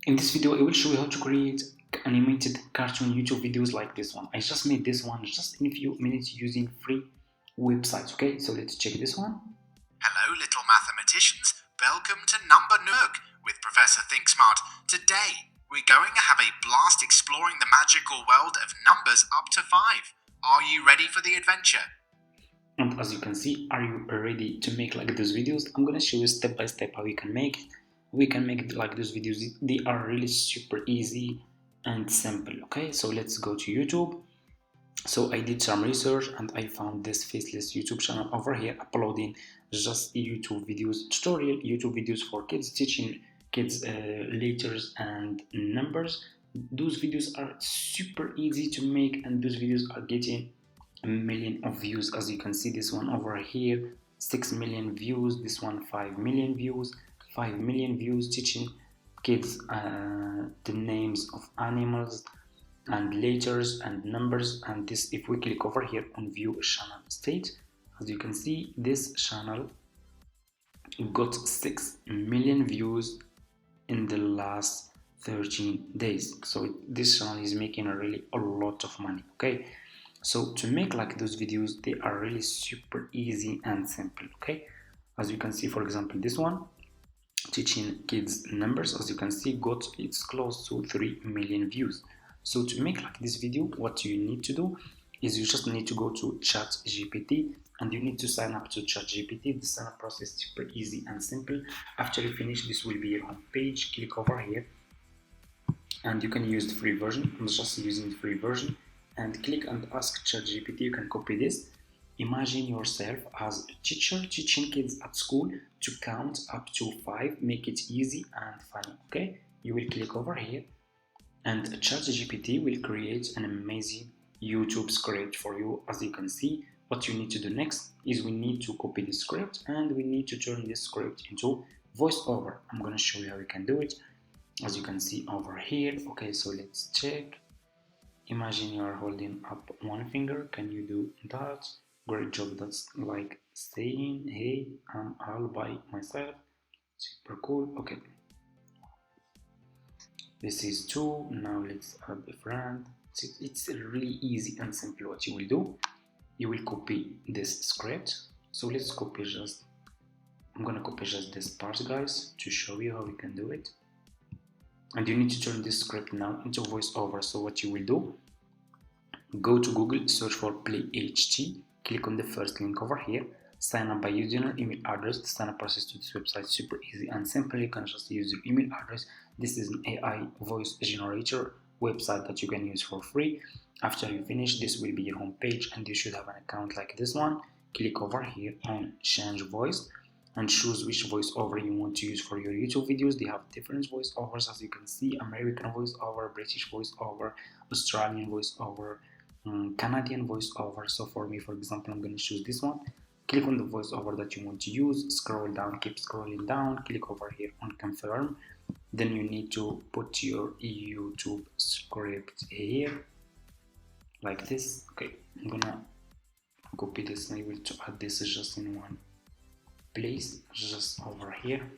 In this video, I will show you how to create animated cartoon YouTube videos like this one. I just made this one just in a few minutes using free websites. Okay, so let's check this one. Hello, little mathematicians. Welcome to Number Nook with Professor ThinkSmart. Today, we're going to have a blast exploring the magical world of numbers up to 5. Are you ready for the adventure? And as you can see, are you ready to make like those videos? I'm gonna show you step by step how you can make it. We can make it like those videos. They are really super easy and simple. Okay, so let's go to YouTube. So I did some research and I found this faceless YouTube channel over here uploading just YouTube videos, tutorial YouTube videos for kids, teaching kids letters and numbers. Those videos are super easy to make and those videos are getting a million of views. As you can see, this one over here 6 million views, this one 5 million views, 5 million views, teaching kids the names of animals and letters and numbers. And this, if we click over here on view channel state, as you can see, this channel got 6 million views in the last 13 days. So this channel is making a lot of money. Okay, so to make like those videos, they are really super easy and simple. Okay, as you can see, for example, this one teaching kids numbers, as you can see, got it's close to 3 million views. So to make like this video, what you need to do is you just need to go to ChatGPT and you need to sign up to ChatGPT. The sign up process is super easy and simple. After you finish, this will be your home page. Click over here and you can use the free version. I'm just using the free version and click and ask ChatGPT. You can copy this. Imagine yourself as a teacher teaching kids at school to count up to 5. Make it easy and funny. Okay, you will click over here and ChatGPT will create an amazing YouTube script for you. As you can see, what you need to do next is we need to copy the script and we need to turn this script into voiceover. I'm going to show you how you can do it. As you can see over here. Okay, so let's check. Imagine you are holding up one finger. Can you do that? Great job. That's like saying, hey, I'm all by myself. Super cool. Okay, this is 2. Now let's add a friend. It's really easy and simple. What you will do, you will copy this script. So let's copy just, I'm gonna copy just this part, guys, to show you how we can do it. And you need to turn this script now into voiceover. So what you will do, go to Google, search for PlayHT, click on the first link over here, sign up by using your email address. The sign up process to this website is super easy and simple. You can just use your email address. This is an AI voice generator website that you can use for free. After you finish, this will be your home page and you should have an account like this one. Click over here on change voice and choose which voiceover you want to use for your YouTube videos. They have different voiceovers, as you can see: American voiceover, British voiceover, Australian voiceover, Canadian voiceover. So for me, for example, I'm going to choose this one. Click on the voiceover that you want to use, scroll down, keep scrolling down, click over here on confirm. Then you need to put your YouTube script here like this. Okay, I'm gonna copy this and I will to add this just in one place, just over here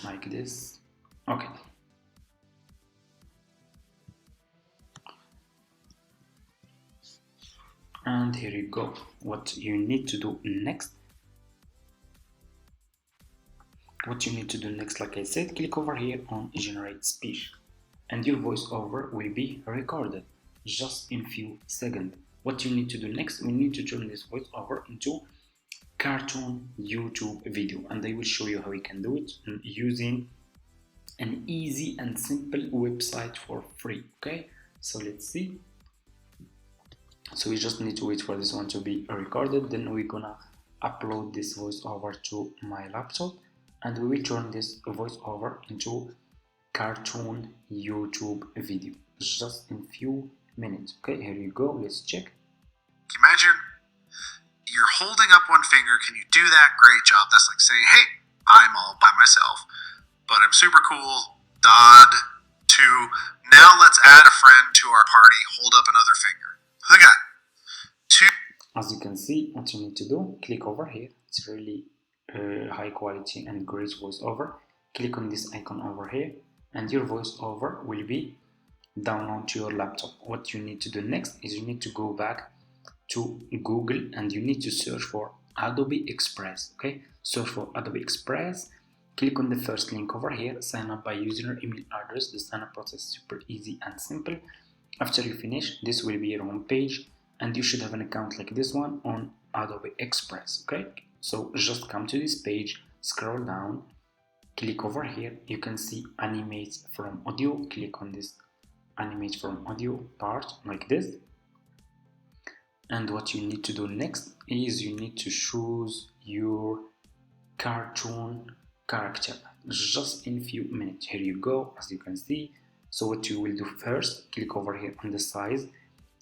like this. Okay, and here you go. What you need to do next, like I said, click over here on generate speech and your voiceover will be recorded just in few seconds. What you need to do next, we need to turn this voiceover into cartoon YouTube video, and I will show you how we can do it using an easy and simple website for free. Okay, so let's see. So we just need to wait for this one to be recorded, then we're gonna upload this voiceover to my laptop and we will turn this voiceover into cartoon YouTube video just in few minutes. Okay, here you go, let's check. Imagine you're holding up one finger. Can you do that? Great job. That's like saying, hey, I'm all by myself, but I'm super cool. Dot 2. Now let's add a friend to our party. Hold up another finger. Look at 2. As you can see, what you need to do, click over here. It's really high quality and great voiceover. click on this icon over here, and your voiceover will be download to your laptop. What you need to do next is you need to go back to Google and you need to search for Adobe Express. Okay, search for Adobe Express, click on the first link over here, sign up by using your email address. The sign up process is super easy and simple. After you finish, this will be your home page and you should have an account like this one on Adobe Express. Okay, so just come to this page, scroll down, click over here, you can see animate from audio, click on this animate from audio part like this. And what you need to do next is you need to choose your cartoon character just in few minutes. Here you go, as you can see. So what you will do first, click over here on the size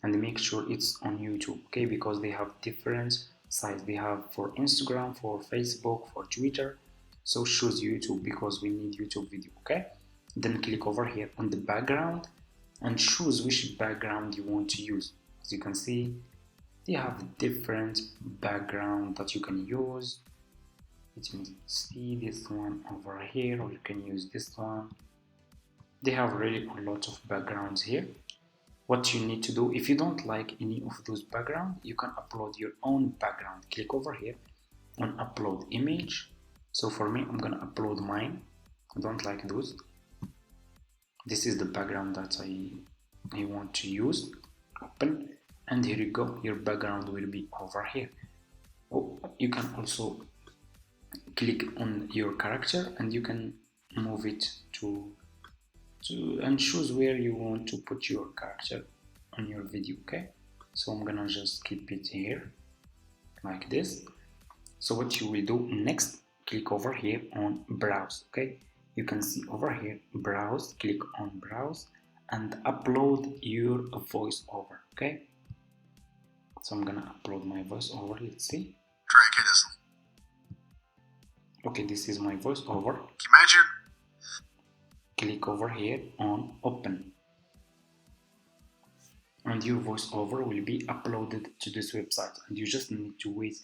and make sure it's on YouTube, okay, because they have different size. They have for Instagram, for Facebook, for Twitter. So choose YouTube because we need YouTube video, okay. Then click over here on the background and choose which background you want to use. As you can see, they have different background that you can use. Let me see this one over here, or you can use this one. They have really a lot of backgrounds here. What you need to do, if you don't like any of those backgrounds, you can upload your own background. Click over here on upload image. So for me, I'm gonna upload mine. I don't like those. This is the background that I want to use. Open, and here you go, your background will be over here. Oh, you can also click on your character and you can move it to and choose where you want to put your character on your video. Okay, so I'm gonna just keep it here like this. So what you will do next, click over here on browse. Okay, you can see over here browse, click on browse and upload your voiceover. Okay, so I'm gonna upload my voiceover. Let's see. Okay, this is my voiceover. Imagine. Click over here on open and your voiceover will be uploaded to this website, and you just need to wait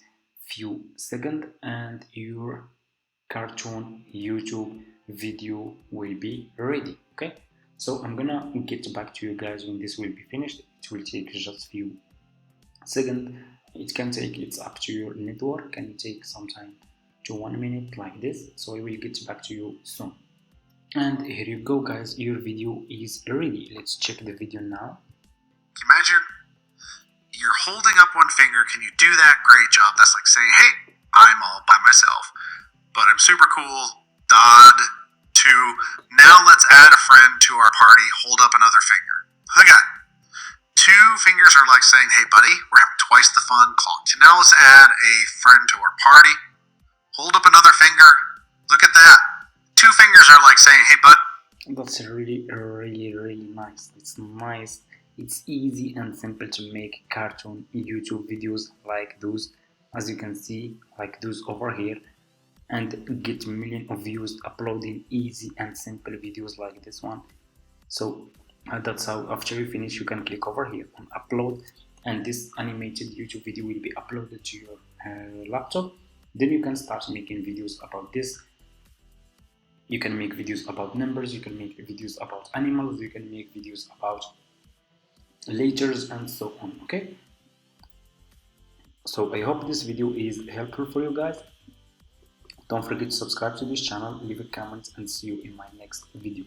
few seconds and your cartoon YouTube video will be ready. Okay, so I'm gonna get back to you guys when this will be finished. It will take just few seconds. It can take, it's up to your network, can take some time to 1 minute like this. So I will get back to you soon. And here you go guys, your video is ready. Let's check the video now. Imagine you're holding up one finger. Can you do that? Great job. That's like saying, hey, I'm all by myself, but I'm super cool. Dot two. Now let's add a friend to our party. Hold up another finger. Look at two fingers are like saying, hey buddy, we're having twice the fun. Clock. Now let's add a friend to our party. Hold up another finger. Look at that. Two fingers are like saying, hey bud. That's really nice. It's nice. It's easy and simple to make cartoon YouTube videos like those, as you can see, like those over here, and get millions of views uploading easy and simple videos like this one. So that's how after you finish you can click over here on upload and this animated YouTube video will be uploaded to your laptop. Then you can start making videos about this. You can make videos about numbers, you can make videos about animals, you can make videos about letters and so on. Okay, so I hope this video is helpful for you guys. Don't forget to subscribe to this channel, leave a comment, and see you in my next video.